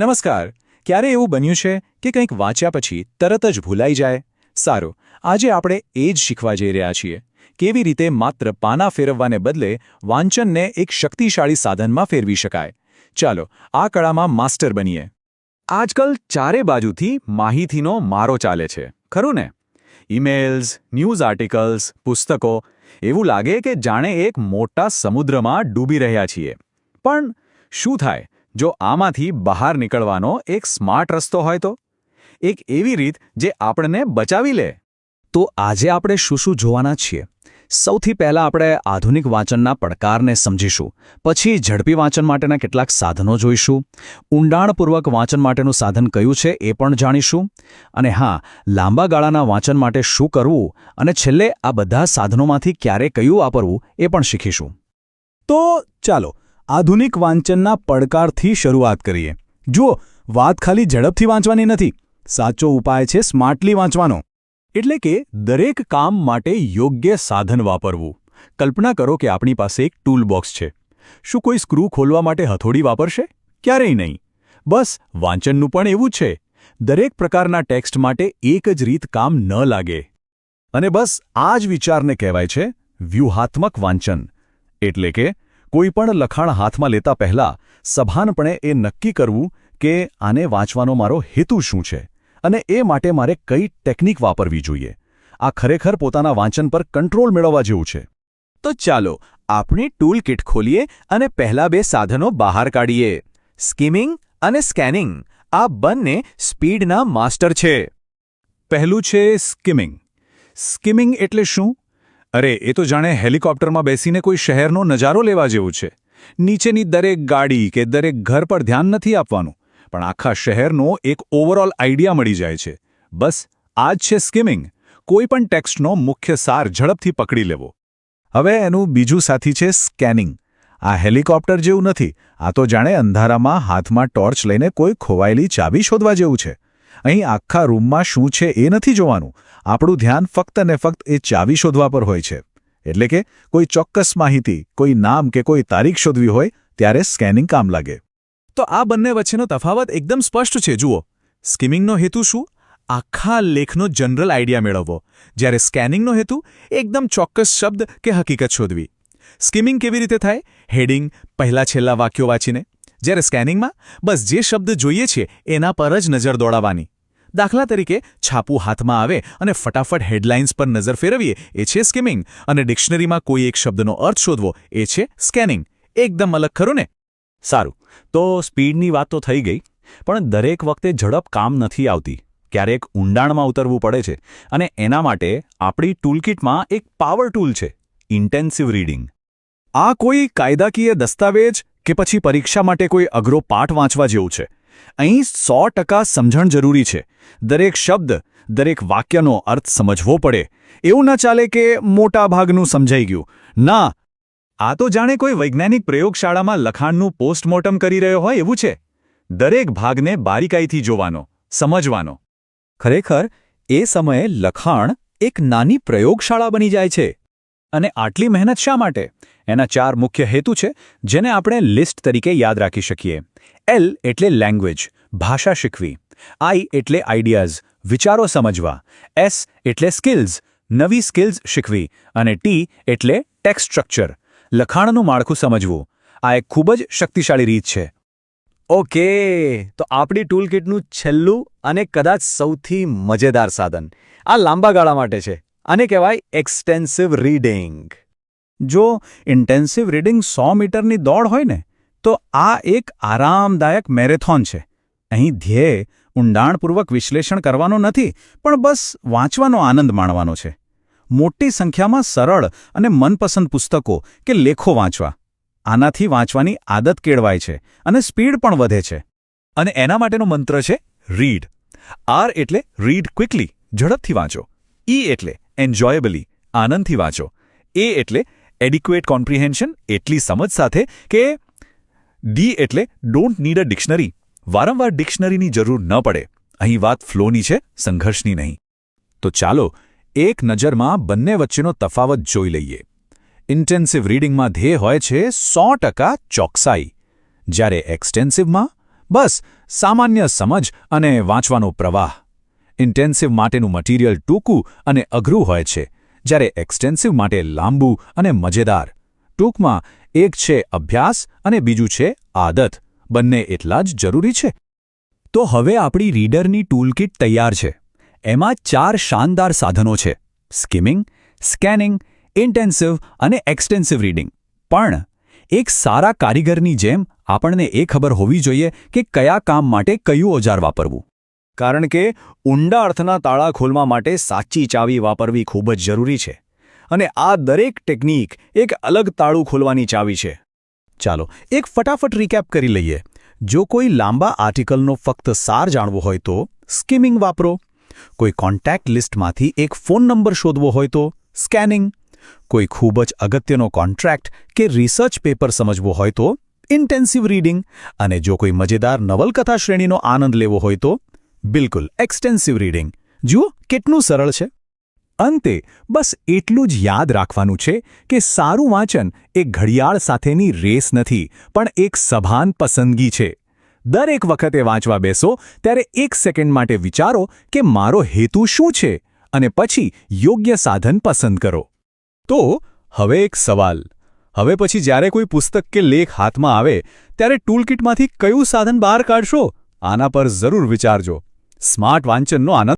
નમસ્કાર. ક્યારે એવું બન્યું છે કે કંઈક વાંચ્યા પછી તરત જ ભૂલાઈ જાય? સારું, આજે આપણે એ જ શીખવા જઈ રહ્યા છીએ. કેવી રીતે માત્ર પાના ફેરવવાને બદલે વાંચનને એક શક્તિશાળી સાધનમાં ફેરવી શકાય. ચાલો, આ કળામાં માસ્ટર બનીએ. આજકાલ ચારે બાજુથી માહિતીનો મારો ચાલે છે, ખરું ને? ઈમેલ્સ, ન્યૂઝ આર્ટિકલ્સ, પુસ્તકો. એવું લાગે કે જાણે એક મોટા સમુદ્રમાં ડૂબી રહ્યા છીએ. પણ શું થાય જો આમાંથી બહાર નીકળવાનો એક સ્માર્ટ રસ્તો હોય તો? એક એવી રીત જે આપણને બચાવી લે. તો આજે આપણે શું જોવાના છીએ? સૌથી પહેલાં આપણે આધુનિક વાંચનના પડકારને સમજીશું. પછી ઝડપી વાંચન માટેના કેટલાક સાધનો જોઈશું. ઊંડાણપૂર્વક વાંચન માટેનું સાધન કયું છે એ પણ જાણીશું. અને હા, લાંબા ગાળાના વાંચન માટે શું કરવું અને છેલ્લે આ બધા સાધનોમાંથી ક્યારે કયું વાપરવું એ પણ શીખીશું. તો ચાલો આધુનિક વાંચનના પડકારથી શરૂઆત કરીએ. જુઓ, વાત ખાલી ઝડપથી વાંચવાની નથી. સાચો ઉપાય છે સ્માર્ટલી વાંચવાનો. એટલે કે દરેક કામ માટે યોગ્ય સાધન વાપરવું. કલ્પના કરો કે આપણી પાસે એક ટૂલ બોક્સ છે. શું કોઈ સ્ક્રૂ ખોલવા માટે હથોડી વાપરશે? ક્યારેય નહીં. બસ વાંચનનું પણ એવું છે. દરેક પ્રકારના ટેક્સ્ટ માટે એક જ રીત કામ ન લાગે. અને બસ આ જ વિચારને કહેવાય છે વ્યૂહાત્મક વાંચન. એટલે કે કોઈ પણ લખાણ હાથમાં લેતા પહેલા સભાનપણે એ નક્કી કરવું કે આને વાંચવાનો મારો હેતુ શું છે અને એ માટે મારે કઈ ટેકનિક વાપરવી જોઈએ. આ ખરેખર પોતાના વાંચન પર કંટ્રોલ મેળવવા જેવું છે. તો ચાલો આપણે ટૂલ કિટ ખોલીએ અને પહેલા બે સાધનો બહાર કાઢીએ. સ્કીમિંગ અને સ્કેનિંગ, આ બંને સ્પીડના માસ્ટર છે. પહેલું છે સ્કીમિંગ. સ્કીમિંગ એટલે શું? અરે, એ તો જાણે હેલિકોપ્ટરમાં બેસીને કોઈ શહેરનો નજારો લેવા જેવું છે. નીચેની દરેક ગાડી કે દરેક ઘર પર ધ્યાન નથી આપવાનું, પણ આખા શહેરનો એક ઓવરઓલ આઈડિયા મળી જાય છે. બસ આ જ છે સ્કીમિંગ. કોઈ પણ ટેક્સ્ટનો મુખ્ય સાર ઝડપથી પકડી લેવો. હવે એનું બીજું સાથી છે સ્કેનિંગ. આ હેલિકોપ્ટર જેવું નથી. આ તો જાણે અંધારામાં હાથમાં ટોર્ચ લઈને કોઈ ખોવાયેલી ચાવી શોધવા જેવું છે. અહીં આખા રૂમમાં શું છે એ નથી જોવાનું. આપણું ધ્યાન ફક્ત ને ફક્ત એ ચાવી શોધવા પર હોય છે. એટલે કે કોઈ ચોક્કસ માહિતી, કોઈ નામ કે કોઈ તારીખ શોધવી હોય ત્યારે સ્કેનિંગ કામ લાગે. તો આ બંને વચ્ચેનો તફાવત એકદમ સ્પષ્ટ છે. જુઓ, સ્કીમિંગનો હેતુ શું? આખા લેખનો જનરલ આઈડિયા મેળવવો. જ્યારે સ્કેનિંગનો હેતુ એકદમ ચોક્કસ શબ્દ કે હકીકત શોધવી. સ્કીમિંગ કેવી રીતે થાય? હેડિંગ, પહેલા છેલ્લા વાક્યો વાંચીને. જ્યારે સ્કેનિંગમાં બસ જે શબ્દ જોઈએ છે એના પર જ નજર દોડાવવાની. દાખલા તરીકે છાપું હાથમાં આવે અને ફટાફટ હેડલાઇન્સ પર નજર ફેરવીએ એ છે સ્કીમિંગ. અને ડિક્શનરીમાં કોઈ એક શબ્દનો અર્થ શોધવો એ છે સ્કેનિંગ. એકદમ અલગ, ખરું ને? સારું, તો સ્પીડની વાત તો થઈ ગઈ, પણ દરેક વખતે ઝડપ કામ નથી આવતી. ક્યારેક ઊંડાણમાં ઉતરવું પડે છે. અને એના માટે આપણી ટૂલકિટમાં એક પાવર ટૂલ છે, ઇન્ટેન્સિવ રીડિંગ. આ કોઈ કાયદાકીય દસ્તાવેજ કે પછી પરીક્ષા માટે કોઈ અઘરો પાઠ વાંચવા જેવું છે. અહીં 100% સમજણ જરૂરી છે. દરેક શબ્દ, દરેક વાક્યનો અર્થ સમજવો પડે. એવું ન ચાલે કે મોટા ભાગનું સમજાઈ ગયું. ના, આ તો જાણે કોઈ વૈજ્ઞાનિક પ્રયોગશાળામાં લખાણનું પોસ્ટમોર્ટમ કરી રહ્યો હોય એવું છે. દરેક ભાગને બારીકાઈથી જોવાનો, સમજવાનો. ખરેખર એ સમયે લખાણ એક નાની પ્રયોગશાળા બની જાય છે. અને આટલી મહેનત શા માટે? એના 4 મુખ્ય હેતુ છે જેને આપણે લિસ્ટ તરીકે યાદ રાખી શકીએ. L એટલે લેંગ્વેજ, ભાષા શીખવી. I એટલે આઈડિયાઝ, વિચારો સમજવા. S એટલે સ્કિલ્સ, નવી સ્કિલ્સ શીખવી. અને T એટલે ટેક્સ્ટ સ્ટ્રક્ચર, લખાણનું માળખું સમજવું. આ એક ખૂબ જ શક્તિશાળી રીત છે. ઓકે, તો આપણી ટૂલકિટનું છેલ્લું અને કદાચ સૌથી મજેદાર સાધન આ લાંબા ગાળા માટે છે. આને કહેવાય એક્સટેન્સિવ રીડિંગ. જો ઇન્ટેન્સિવ રીડિંગ 100 મીટરની દોડ હોય ને, તો આ એક આરામદાયક મેરેથોન છે. અહીં ધ્યેય ઊંડાણપૂર્વક વિશ્લેષણ કરવાનો નથી, પણ બસ વાંચવાનો આનંદ માણવાનો છે. મોટી સંખ્યામાં સરળ અને મનપસંદ પુસ્તકો કે લેખો વાંચવા. આનાથી વાંચવાની આદત કેળવાય છે અને સ્પીડ પણ વધે છે. અને એના માટેનો મંત્ર છે રીડ. R એટલે રીડ ક્વિકલી, ઝડપથી વાંચો. E એટલે એન્જોયેબલી, આનંદથી વાંચો. A એટલે એડિક્વેટ કોમ્પ્રિહેન્શન, એટલી સમજ સાથે કે. D એટલે ડોન્ટ નીડ અ ડિક્શનરી, વારંવાર ડિક્શનરીની જરૂર ન પડે. અહીં વાત ફ્લોની છે, સંઘર્ષની નહીં. તો ચાલો એક નજરમાં બંને વચ્ચેનો તફાવત જોઈ લઈએ. ઇન્ટેન્સિવ રીડિંગમાં ધ્યેય હોય છે 100% ચોકસાઈ, જ્યારે એક્સટેન્સિવમાં બસ સામાન્ય સમજ અને વાંચવાનો પ્રવાહ. ઇન્ટેન્સિવ માટેનું મટીરિયલ ટૂંકું અને અઘરું હોય છે, જ્યારે એક્સટેન્સિવ માટે લાંબુ અને મજેદાર. ટૂંકમાં એક છે અભ્યાસ અને બીજું છે આદત. બંને એટલા જ જરૂરી છે. તો હવે આપણી રીડરની ટૂલકિટ તૈયાર છે. એમાં 4 શાનદાર સાધનો છે: સ્કિમિંગ, સ્કેનિંગ, ઇન્ટેન્સિવ અને એક્સટેન્સિવ રીડિંગ. પણ એક સારા કારીગરની જેમ આપણને એ ખબર હોવી જોઈએ કે કયા કામ માટે કયું ઓજાર વાપરવું. કારણ કે ઊંડા અર્થના તાળા ખોલવા માટે સાચી ચાવી વાપરવી ખૂબ જ જરૂરી છે. અને આ દરેક ટેકનિક એક અલગ તાળું ખોલવાની ચાવી છે. ચાલો એક ફટાફટ રીકેપ કરી લઈએ. જો કોઈ લાંબા આર્ટિકલનો ફક્ત સાર જાણવો હોય તો સ્કિમિંગ વાપરો. કોઈ કોન્ટેક્ટ લિસ્ટમાંથી એક ફોન નંબર શોધવો હોય તો સ્કેનિંગ. કોઈ ખૂબ જ અગત્યનો કોન્ટ્રાક્ટ કે રિસર્ચ પેપર સમજવો હોય તો ઇન્ટેન્સિવ રીડિંગ. અને જો કોઈ મજેદાર નવલકથા શ્રેણીનો આનંદ લેવો હોય તો બિલકુલ એક્સટેન્સિવ રીડિંગ. જુઓ કેટલું સરળ છે. અંતે બસ એટલું જ યાદ રાખવાનું છે કે સારું વાંચન એ ઘડિયાળ સાથેની રેસ નથી, પણ એક સભાન પસંદગી છે. દરેક વખતે વાંચવા બેસો ત્યારે 1 સેકન્ડ માટે વિચારો કે મારો હેતુ શું છે, અને પછી યોગ્ય સાધન પસંદ કરો. તો હવે એક સવાલ. હવે પછી જ્યારે કોઈ પુસ્તક કે લેખ હાથમાં આવે ત્યારે ટૂલકિટમાંથી કયું સાધન બહાર કાઢશો? આના પર જરૂર વિચારજો. સ્માર્ટ વાંચનનો આનંદ